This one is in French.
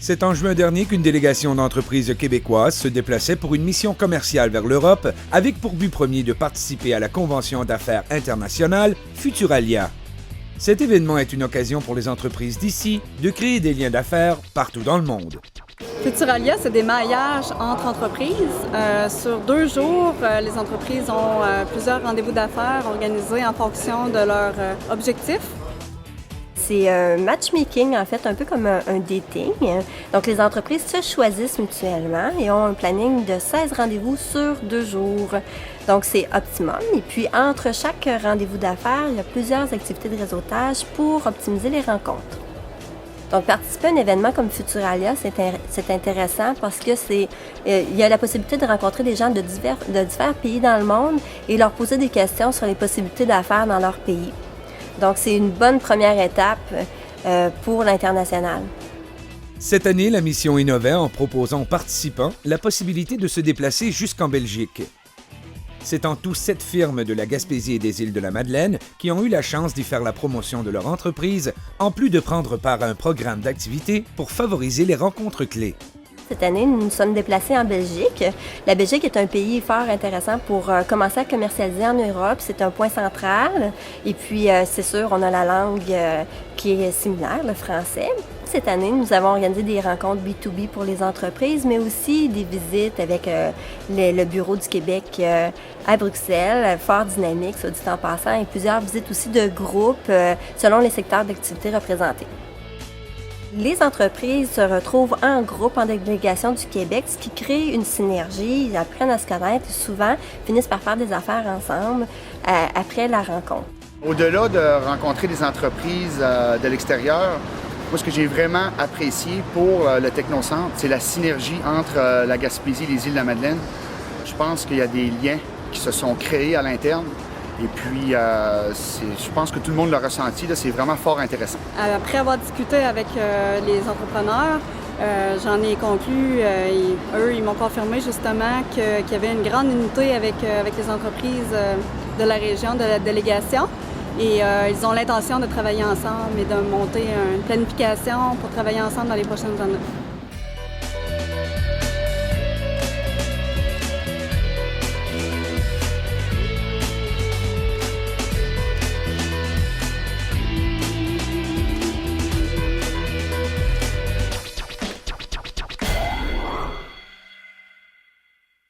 C'est en juin dernier qu'une délégation d'entreprises québécoises se déplaçait pour une mission commerciale vers l'Europe avec pour but premier de participer à la Convention d'affaires internationale Futuralia. Cet événement est une occasion pour les entreprises d'ici de créer des liens d'affaires partout dans le monde. Futuralia, c'est des maillages entre entreprises. Sur 2 jours, les entreprises ont plusieurs rendez-vous d'affaires organisés en fonction de leurs objectifs. C'est un matchmaking, en fait, un peu comme un dating. Donc, les entreprises se choisissent mutuellement et ont un planning de 16 rendez-vous sur 2 jours. Donc, c'est optimum. Et puis, entre chaque rendez-vous d'affaires, il y a plusieurs activités de réseautage pour optimiser les rencontres. Donc, participer à un événement comme Futuralia, c'est intéressant parce que il y a la possibilité de rencontrer des gens de divers pays dans le monde et leur poser des questions sur les possibilités d'affaires dans leur pays. Donc, c'est une bonne première étape pour l'international. Cette année, la mission innovait en proposant aux participants la possibilité de se déplacer jusqu'en Belgique. C'est en tout 7 firmes de la Gaspésie et des Îles-de-la-Madeleine qui ont eu la chance d'y faire la promotion de leur entreprise, en plus de prendre part à un programme d'activités pour favoriser les rencontres clés. Cette année, nous nous sommes déplacés en Belgique. La Belgique est un pays fort intéressant pour commencer à commercialiser en Europe. C'est un point central. Et puis, c'est sûr, on a la langue qui est similaire, le français. Cette année, nous avons organisé des rencontres B2B pour les entreprises, mais aussi des visites avec le Bureau du Québec à Bruxelles, fort dynamique, soit dit en passant, et plusieurs visites aussi de groupes selon les secteurs d'activité représentés. Les entreprises se retrouvent en groupe, en délégation du Québec, ce qui crée une synergie, ils apprennent à se connaître et souvent finissent par faire des affaires ensemble après la rencontre. Au-delà de rencontrer des entreprises de l'extérieur, moi, ce que j'ai vraiment apprécié pour le Technocentre, c'est la synergie entre la Gaspésie et les Îles-de-la-Madeleine. Je pense qu'il y a des liens qui se sont créés à l'interne. Et puis, je pense que tout le monde l'a ressenti, là, c'est vraiment fort intéressant. Après avoir discuté avec les entrepreneurs, j'en ai conclu, eux, ils m'ont confirmé justement qu'il y avait une grande unité avec les entreprises de la région, de la délégation. Et ils ont l'intention de travailler ensemble et de monter une planification pour travailler ensemble dans les prochaines années.